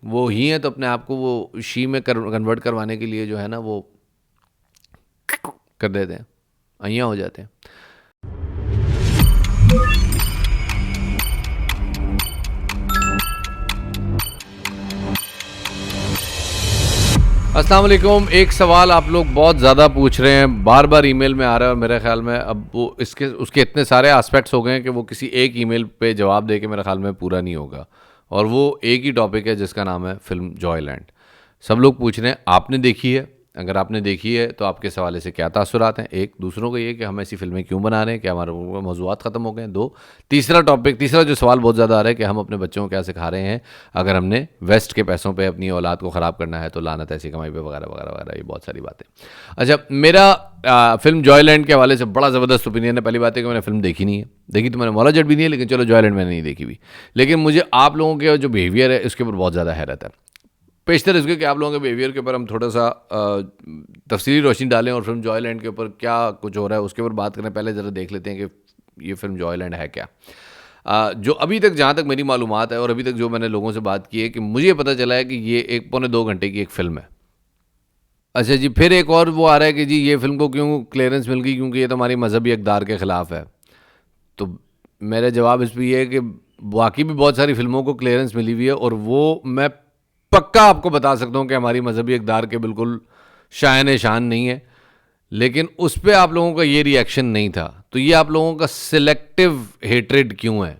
वो ही है, तो अपने आप को वो शी में कन्वर्ट करवाने के लिए जो है ना वो कर देते हैं, अइयाँ हो जाते हैं। अस्सलाम वालेकुम। एक सवाल आप लोग बहुत ज़्यादा पूछ रहे हैं, बार बार ईमेल में आ रहा है, और मेरे ख्याल में अब वो इसके उसके इतने सारे एस्पेक्ट्स हो गए हैं कि वो किसी एक ईमेल पे जवाब दे के मेरे ख्याल में पूरा नहीं होगा। और वो एक ही टॉपिक है जिसका नाम है फिल्म जॉयलैंड। सब लोग पूछ रहे हैं आपने देखी है? अगर आपने देखी है तो आपके इस हवाले से क्या तासुरात हैं? एक, दूसरों को ये कि हम ऐसी फ़िल्में क्यों बना रहे हैं, क्या हमारे मौज़ूआत ख़त्म हो गए हैं? दो, तीसरा जो सवाल बहुत ज़्यादा आ रहा है कि हम अपने बच्चों को क्या सिखा रहे हैं, अगर हमने वेस्ट के पैसों पे अपनी औलाद को ख़राब करना है तो लानत ऐसी कमाई पे, वगैरह वगैरह वगैरह, ये बहुत सारी बातें। अच्छा, मेरा फिल्म जॉयलैंड के हवाले से बड़ा ज़बरदस्त ओपिनियन है। पहली बात है कि मैंने फ़िल्म देखी नहीं है, देखी तो मैंने मौला जट भी नहीं है, लेकिन चलो जॉयलैंड मैंने नहीं देखी भी। लेकिन मुझे आप लोगों के जो बिहेवियर है उसके ऊपर बहुत ज़्यादा हैरत है। पेशतर इसके कि आप लोगों के बिहेवियर के ऊपर हम थोड़ा सा तफसीली रोशनी डालें और फिल्म जॉयलैंड के ऊपर क्या कुछ हो रहा है उसके ऊपर बात करें। पहले ज़रा देख लेते हैं कि ये फिल्म जॉयलैंड है क्या। जो अभी तक, जहाँ तक मेरी मालूमात है और अभी तक जो मैंने लोगों से बात की है, कि मुझे पता चला है कि ये 1 पौने 2 घंटे की एक फ़िल्म है। अच्छा जी, फिर एक और वो आ रहा है कि जी ये फ़िल्म को क्यों क्लियरेंस मिल गई, क्योंकि ये तो हमारी मजहबी अक़दार के ख़िलाफ़ है। तो मेरा जवाब इस पर यह है कि बाकी भी बहुत सारी फ़िल्मों को क्लियरेंस मिली हुई है, और वो मैं पक्का आपको बता सकता हूँ कि हमारी मजहबी इक़दार के बिल्कुल शान शान नहीं है। लेकिन उस पर आप लोगों का ये रिएक्शन नहीं था। तो ये आप लोगों का सिलेक्टिव हेट्रेड क्यों है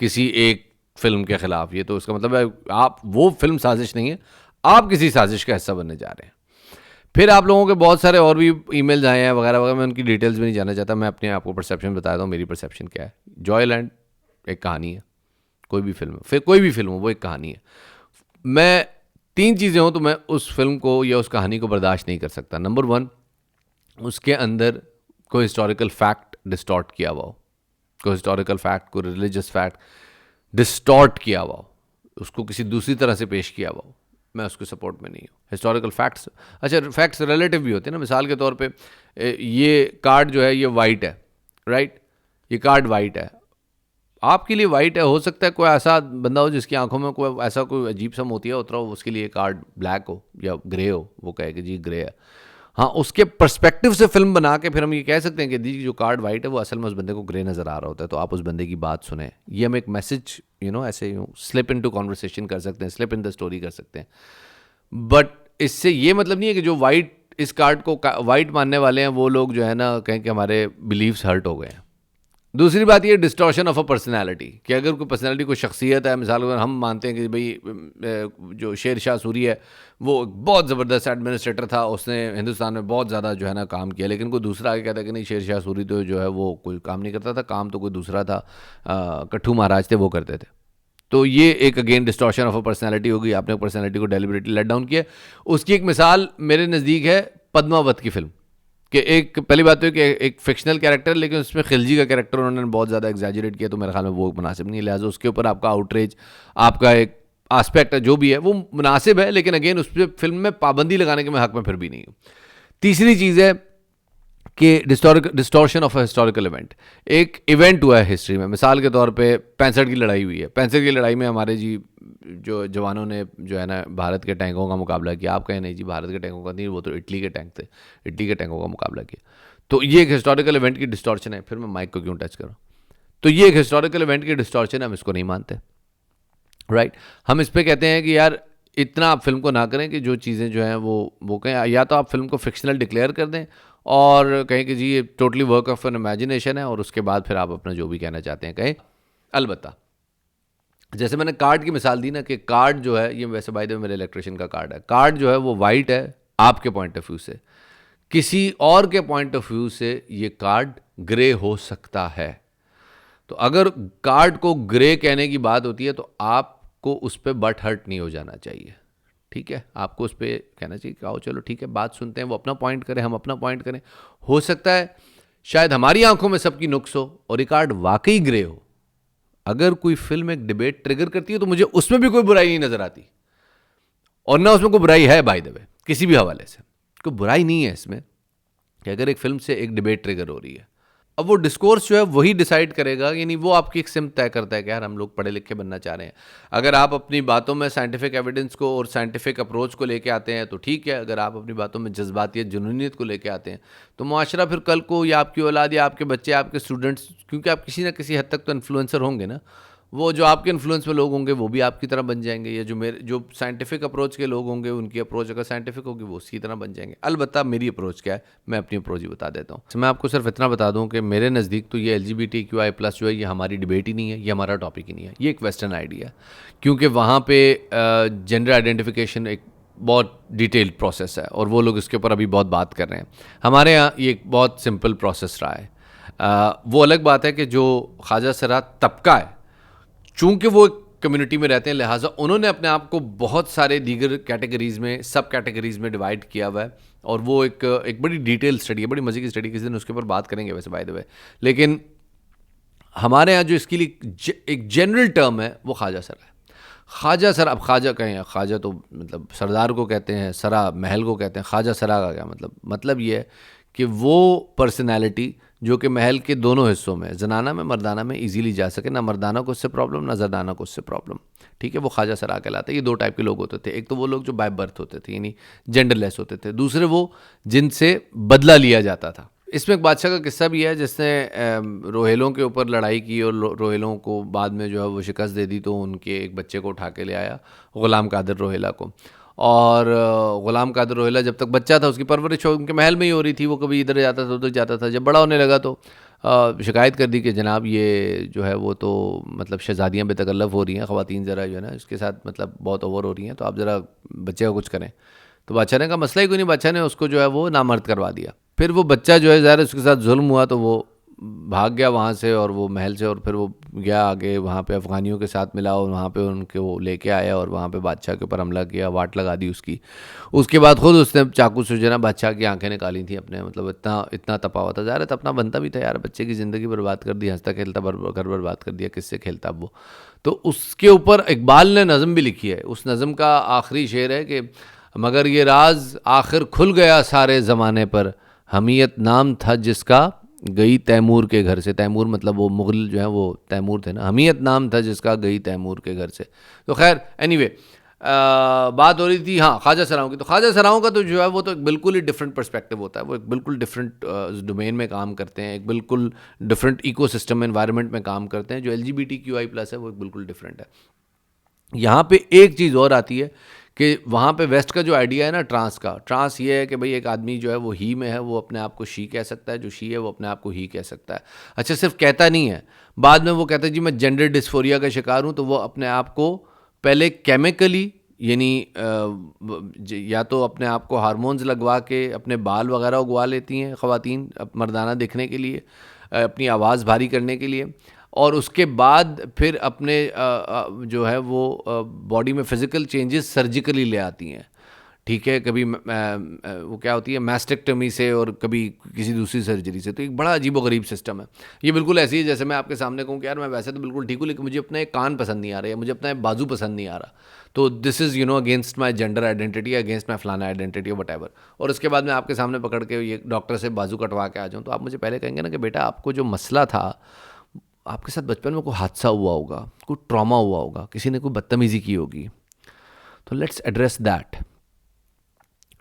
किसी एक फ़िल्म के ख़िलाफ़? ये तो इसका मतलब है आप, वो फ़िल्म साजिश नहीं है, आप किसी साजिश का हिस्सा बनने जा रहे हैं। फिर आप लोगों के बहुत सारे और भी ईमेल्स आए हैं वगैरह वगैरह, मैं उनकी डिटेल्स भी नहीं जानना चाहता। मैं अपने आपको परसेप्शन बताता हूँ, मेरी परसेप्शन क्या है। जॉयलैंड एक कहानी है, कोई भी फिल्म, फिर कोई भी फिल्म हो वो एक कहानी है। मैं 3 चीज़ें हों तो मैं उस फिल्म को या उस कहानी को बर्दाश्त नहीं कर सकता। नंबर 1, उसके अंदर कोई हिस्टोरिकल फैक्ट डिस्टॉर्ट किया हुआ हो, कोई हिस्टोरिकल फैक्ट, कोई रिलीजियस फैक्ट डिस्टॉर्ट किया हुआ हो, उसको किसी दूसरी तरह से पेश किया हुआ हो, मैं उसके सपोर्ट में नहीं हूँ। हिस्टोरिकल फैक्ट्स, अच्छा फैक्ट्स रिलेटिव भी होते हैं ना। मिसाल के तौर पे ये कार्ड जो है ये वाइट है, राइट, ये कार्ड वाइट है, आपके लिए वाइट है, हो सकता है कोई ऐसा बंदा हो जिसकी आंखों में कोई ऐसा कोई अजीब सा मोतिया उतरा हो, उसके लिए कार्ड ब्लैक हो या ग्रे हो, वो कहे कि जी ग्रे है। हाँ, उसके पर्सपेक्टिव से फिल्म बना के फिर हम ये कह सकते हैं कि जी जो कार्ड वाइट है वो असल में उस बंदे को ग्रे नज़र आ रहा होता है, तो आप उस बंदे की बात सुने। ये हम एक मैसेज ऐसे स्लिप इनटू कॉन्वर्सेशन कर सकते हैं, स्लिप इन द स्टोरी कर सकते हैं। बट इससे ये मतलब नहीं है कि जो वाइट, इस कार्ड को वाइट मानने वाले हैं वो लोग जो है ना कहें कि हमारे बिलीव्स हर्ट हो गए हैं। दूसरी बात ये डिस्टॉर्शन ऑफ अ पर्सनैलिटी, कि अगर कोई पर्सनैलिटी, कोई शख्सियत है, मिसाल अगर हम मानते हैं कि भाई जो शेर शाह सूरी है वो बहुत ज़बरदस्त एडमिनिस्ट्रेटर था, उसने हिंदुस्तान में बहुत ज़्यादा जो है ना काम किया, लेकिन कोई दूसरा आगे कहता है कि नहीं शेर शाह सूरी तो जो है वो कोई काम नहीं करता था, काम तो कोई दूसरा था, कट्ठू महाराज थे वो करते थे। तो ये एक again distortion of a personality होगी, आपने पर्सनैलिटी को डेलिबरेटली लेट डाउन किया। उसकी एक मिसाल मेरे नज़दीक है पद्मावत की फिल्म, कि एक पहली बात तो है कि एक फिक्शनल कैरेक्टर, लेकिन उसमें खिलजी का कैरेक्टर उन्होंने बहुत ज़्यादा एग्जैजरेट किया, तो मेरे ख्याल में वो मुनासिब नहीं है। लिहाजा उसके ऊपर आपका आउटरेज, आपका एक आस्पेक्ट जो भी है वो मुनासिब है, लेकिन अगेन उस पर फिल्म में पाबंदी लगाने के मैं हक में फिर भी नहीं हूँ। तीसरी चीज़ है कि distortion of a historical event. एक इवेंट हुआ है हिस्ट्री में, मिसाल के तौर पे 65 की लड़ाई हुई है। 65 की लड़ाई में हमारे जी जो जवानों ने जो है ना भारत के टैंकों का मुकाबला किया। आप कहें नहीं जी भारत के टैंकों का नहीं, वो तो इटली के टैंक थे, इटली के टैंकों का मुकाबला किया। तो ये एक हिस्टोरिकल इवेंट की डिस्टॉर्शन है। फिर मैं माइक को क्यों टच करूँ? तो ये एक हिस्टोरिकल इवेंट की डिस्टॉर्शन है, हम इसको नहीं मानते, राइट। हम इस पर कहते हैं कि यार इतना आप फिल्म को ना करें कि जो चीज़ें जो हैं वो कहें, या तो आप फिल्म को फिक्शनल डिक्लेयर कर दें और कहें कि जी ये totally work of N imagination है, और उसके बाद फिर आप अपना जो भी कहना चाहते हैं कहें। अलबत्ता जैसे मैंने कार्ड की मिसाल दी ना, कि कार्ड जो है ये वैसे बाय द वे मेरे इलेक्ट्रिशियन का कार्ड है, कार्ड जो है वो वाइट है आपके पॉइंट ऑफ व्यू से, किसी और के पॉइंट ऑफ व्यू से ये कार्ड ग्रे हो सकता है। तो अगर कार्ड को ग्रे कहने की बात होती है तो आपको उस पर बट हर्ट नहीं हो जाना चाहिए, ठीक है। आपको उस पर कहना चाहिए कि आओ चलो ठीक है बात सुनते हैं, वो अपना पॉइंट करें, हम अपना पॉइंट करें। हो सकता है शायद हमारी आंखों में सबकी नुक्स हो और ये कार्ड वाकई ग्रे हो। अगर कोई फिल्म एक डिबेट ट्रिगर करती है तो मुझे उसमें भी कोई बुराई नहीं नजर आती, और ना उसमें कोई बुराई है बाय द वे किसी भी हवाले से। कोई बुराई नहीं है इसमें कि अगर एक फिल्म से एक डिबेट ट्रिगर हो रही है, अब वो डिस्कोर्स जो है वही डिसाइड करेगा, यानी वो आपकी एक सिम तय करता है कि यार हम लोग पढ़े लिखे बनना चाह रहे हैं। अगर आप अपनी बातों में साइंटिफिक एविडेंस को और साइंटिफिक अप्रोच को लेके आते हैं तो ठीक है, अगर आप अपनी बातों में जज्बातियत जुनूनियत को लेके आते हैं तो मुआशरा फिर कल को या आपकी औलाद या आपके बच्चे, आपके स्टूडेंट्स, क्योंकि आप किसी ना किसी हद तक तो इन्फ्लुएंसर होंगे ना, वो जो आपके इन्फ्लुएंस में लोग होंगे वो भी आपकी तरह बन जाएंगे, या जो साइंटिफिक अप्रोच के लोग होंगे उनकी अप्रोच अगर साइंटिफिक होगी वो उसी तरह बन जाएंगे। अलबत्ता मेरी अप्रोच क्या है, मैं अपनी अप्रोच ही बता देता हूँ। तो मैं आपको सिर्फ इतना बता दूँ कि मेरे नज़दीक तो ये LGBTQI+ जो है ये हमारी डिबेट ही नहीं है, ये हमारा टॉपिक ही नहीं है, ये एक वेस्टर्न आइडिया है। क्योंकि वहाँ पे जेंडर आइडेंटिफिकेशन एक बहुत डिटेल्ड प्रोसेस है और वो लोग इसके ऊपर अभी बहुत बात कर रहे हैं। हमारे यहाँ ये एक बहुत सिंपल प्रोसेस रहा है। वो अलग बात है कि जो ख्वाजा सरा तबका है, चूंकि वो कम्युनिटी में रहते हैं, लिहाजा उन्होंने अपने आप को बहुत सारे दीगर कैटेगरीज़ में, सब कैटेगरीज़ में डिवाइड किया हुआ है और वो एक बड़ी डिटेल स्टडी है, बड़ी मज़े की स्टडी, किसी दिन उसके ऊपर बात करेंगे वैसे बाय द वे। लेकिन हमारे यहाँ जो इसके लिए एक जनरल टर्म है वो ख्वाजा सरा है। ख्वाजा सरा, अब ख्वाजा कहें, ख्वाजा तो मतलब सरदार को कहते हैं, सरा महल को कहते हैं, ख्वाजा सरा का क्या मतलब ये है कि वो पर्सनैलिटी जो कि महल के दोनों हिस्सों में, जनाना में मर्दाना में इजीली जा सके, ना मर्दाना को उससे प्रॉब्लम ना जनाना को उससे प्रॉब्लम, ठीक है, वो ख्वाजा सरा कहलाते हैं। ये दो टाइप के लोग होते थे, एक तो वो लोग जो बाय बर्थ होते थे यानी जेंडरलेस होते थे, दूसरे वो जिनसे बदला लिया जाता था। इसमें एक बादशाह का किस्सा भी है जिसने रोहेलों के ऊपर लड़ाई की और रोहेलों को बाद में जो है वो शिकस्त दे दी, तो उनके एक बच्चे को उठा के ले आया, ग़ुलाम कादिर रोहेला को। और ग़ुलाम कादिर रोहेला जब तक बच्चा था उसकी परवरिश उनके महल में ही हो रही थी, वो कभी इधर जाता था उधर जाता था। जब बड़ा होने लगा तो शिकायत कर दी कि जनाब ये जो है वो तो मतलब शहज़ादियाँ बेतकल्लफ़ हो रही हैं, ख़वातीन ज़रा जो है ना इसके साथ मतलब बहुत ओवर हो रही हैं, तो आप ज़रा बच्चे का कुछ करें। तो बादशाह ने कहा मसला ही कोई नहीं, बादशाह ने उसको जो है वो नामर्द करवा दिया। फिर वो बच्चा जो है ज़ाहिर उसके साथ जुल्म हुआ तो वो भाग गया वहाँ से और वो महल से, और फिर वो गया आगे वहाँ पे अफ़गानियों के साथ मिला और वहाँ पे उनके वो लेके आया और वहाँ पे बादशाह के ऊपर हमला किया, वाट लगा दी उसकी। उसके बाद ख़ुद उसने चाकू से जो ना बादशाह की आंखें निकाली थी अपने, मतलब इतना तपा हुआ था। ज़ाहिर है अपना बनता भी था यार, बच्चे की ज़िंदगी बर्बाद कर दी, हंसता खेलता घर बर्बाद कर दिया, किससे खेलता वो। तो उसके ऊपर इकबाल ने नज़म भी लिखी है, उस नज़म का आखिरी शेर है कि मगर ये राज आखिर खुल गया सारे ज़माने पर, हमीयत नाम था जिसका गई तैमूर के घर से। तैमूर मतलब वो मुग़ल जो है वो तैमूर थे ना, हमीयत नाम था जिसका गई तैमूर के घर से। तो खैर एनीवे बात हो रही थी हाँ ख्वाजा सराओं की। तो ख्वाजा सराओं का तो जो है वो तो एक बिल्कुल ही डिफरेंट पर्सपेक्टिव होता है, वो एक बिल्कुल डिफरेंट डोमेन में काम करते हैं, एक बिल्कुल डिफरेंट इकोसिस्टम एनवायरनमेंट में काम करते हैं। जो LGBTQI+ है वो एक बिल्कुल डिफरेंट है। यहाँ पे एक चीज़ और आती है कि वहाँ पे वेस्ट का जो आइडिया है ना ट्रांस ये है कि भाई एक आदमी जो है वो ही में है, वो अपने आप को शी कह सकता है, जो शी है वो अपने आप को ही कह सकता है। अच्छा सिर्फ कहता नहीं है, बाद में वो कहता है जी मैं जेंडर डिस्फोरिया का शिकार हूँ, तो वो अपने आप को पहले केमिकली यानी या तो अपने आप को हार्मोन्स लगवा के अपने बाल वगैरह उगवा लेती हैं ख़वातीन मर्दाना दिखने के लिए, अपनी आवाज़ भारी करने के लिए, और उसके बाद फिर अपने जो है वो बॉडी में फ़िज़िकल चेंजेस सर्जिकली ले आती हैं, ठीक है, कभी वो क्या होती है मैस्टेक्टमी से और कभी किसी दूसरी सर्जरी से। तो एक बड़ा अजीबोगरीब सिस्टम है। ये बिल्कुल ऐसी है जैसे मैं आपके सामने कहूँ कि यार मैं वैसे तो बिल्कुल ठीक हूँ लेकिन मुझे अपना एक कान पसंद नहीं आ रहा है, मुझे अपना एक बाजू पसंद नहीं आ रहा, तो this is against my gender identity, against my फलाना आइडेंटिटी वट एवर। और उसके बाद मैं आपके सामने पकड़ के ये डॉक्टर से बाजू कटवा के आ जाऊँ, तो आप मुझे पहले कहेंगे ना कि बेटा आपको जो मसला था, आपके साथ बचपन में कोई हादसा हुआ होगा, कोई ट्रॉमा हुआ होगा, किसी ने कोई बदतमीज़ी की होगी, तो लेट्स एड्रेस दैट,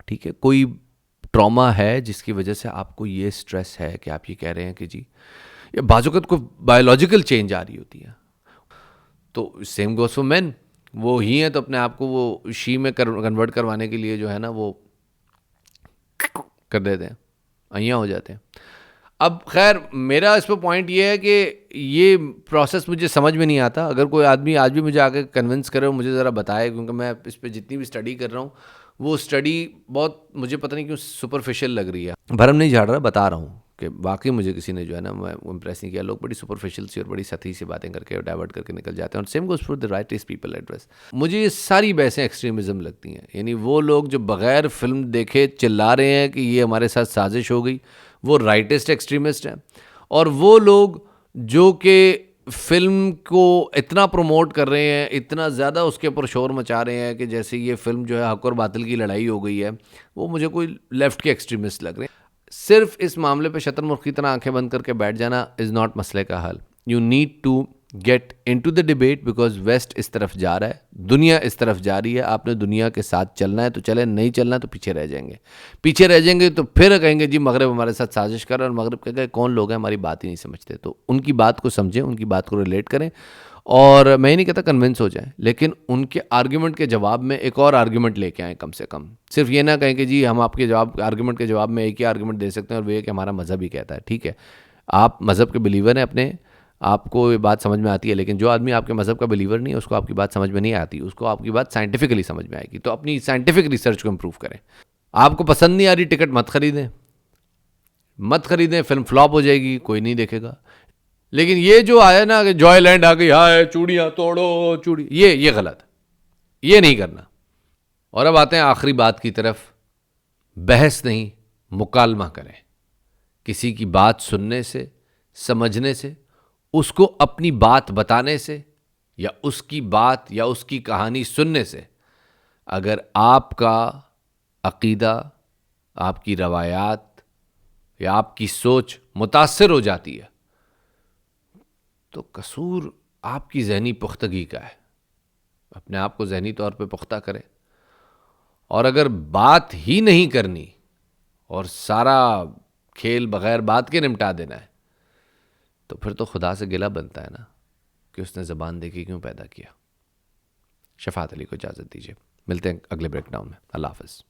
ठीक है। कोई ट्रॉमा है जिसकी वजह से आपको ये स्ट्रेस है कि आप ये कह रहे हैं कि जी ये बाजुकत को बायोलॉजिकल चेंज आ रही होती है, तो सेम गोस फॉर मेन, वो ही हैं तो अपने आप को वो शी में कन्वर्ट करवाने के लिए जो है ना वो कर देते हैं, अइयाँ हो जाते हैं। अब खैर मेरा इस पर पॉइंट ये है कि ये प्रोसेस मुझे समझ में नहीं आता। अगर कोई आदमी आज भी मुझे आके कन्विंस करे और मुझे ज़रा बताए, क्योंकि मैं इस पर जितनी भी स्टडी कर रहा हूँ वो स्टडी बहुत मुझे पता नहीं क्यों सुपरफिशियल लग रही है। भरम नहीं झाड़ रहा, बता रहा हूँ कि वाकई मुझे किसी ने जो है ना मैं इम्प्रेस नहीं किया। लोग बड़ी सुपरफिशियल सी और बड़ी सतही सी बातें करके डाइवर्ट करके निकल जाते हैं, और same goes for the rightest people address. मुझे ये सारी बहसें एक्सट्रीमिज़म लगती हैं, यानी वो लोग जो बग़ैर फिल्म देखे चिल्ला रहे हैं कि ये हमारे साथ साजिश हो गई, वो राइटेस्ट एक्सट्रीमिस्ट हैं। और वो लोग जो कि फ़िल्म को इतना प्रमोट कर रहे हैं, इतना ज़्यादा उसके ऊपर शोर मचा रहे हैं कि जैसे ये फ़िल्म जो है हक़ और बातिल की लड़ाई हो गई है, वो मुझे कोई लेफ़्ट के एक्सट्रीमिस्ट लग रहे हैं। सिर्फ इस मामले पे शतरमुर्ख की तरह आंखें बंद करके बैठ जाना इज़ नॉट मसले का हल. You need to get into the debate because west इस तरफ जा रहा है, दुनिया इस तरफ जा रही है. आपने दुनिया के साथ चलना है तो चले, नहीं चलना है तो पीछे रह जाएंगे. पीछे रह जाएंगे तो फिर कहेंगे जी मगरब हमारे साथ साजिश कर, और मगरब कहेंगे कौन लोग हैं हमारी बात ही नहीं समझते. तो उनकी बात को समझें, उनकी बात को रिलेट करें, और मैं ही नहीं कहता कन्विंस हो जाए, लेकिन उनके आर्ग्यूमेंट के जवाब में एक और आर्ग्यूमेंट लेके आएँ कम से कम. सिर्फ ये ना कहें कि जी हम आपके जवाब आर्ग्यूमेंट के जवाब में एक ही आर्ग्यूमेंट दे सकते हैं और वो ये कि हमारा मज़हब ही कहता है. ठीक है, आप मज़हब के बिलीवर हैं अपने, आपको ये बात समझ में आती है, लेकिन जो आदमी आपके मज़हब का बिलीवर नहीं है उसको आपकी बात समझ में नहीं आती, उसको आपकी बात साइंटिफिकली समझ में आएगी. तो अपनी साइंटिफिक रिसर्च को इम्प्रूव करें. आपको पसंद नहीं आ रही टिकट मत खरीदें, मत खरीदें, फिल्म फ्लॉप हो जाएगी, कोई नहीं देखेगा. लेकिन ये जो आया ना कि जॉयलैंड आ गई, हाय चूड़ियाँ तोड़ो चूड़ी, ये गलत, ये नहीं करना. और अब आते हैं आखिरी बात की तरफ. बहस नहीं, मुकालमा करें. किसी की बात सुनने से, समझने से, उसको अपनी बात बताने से, या उसकी बात या उसकी कहानी सुनने से अगर आपका अकीदा, आपकी रवायात या आपकी सोच मुतासिर हो जाती है तो कसूर आपकी जहनी पुख्तगी का है. अपने आप को जहनी तौर पे पुख्ता करें. और अगर बात ही नहीं करनी और सारा खेल बगैर बात के निपटा देना है तो फिर तो खुदा से गिला बनता है ना कि उसने ज़बान देखी क्यों पैदा किया. शफात अली को इजाज़त दीजिए, मिलते हैं अगले ब्रेकडाउन में. अल्लाह हाफ़िज़.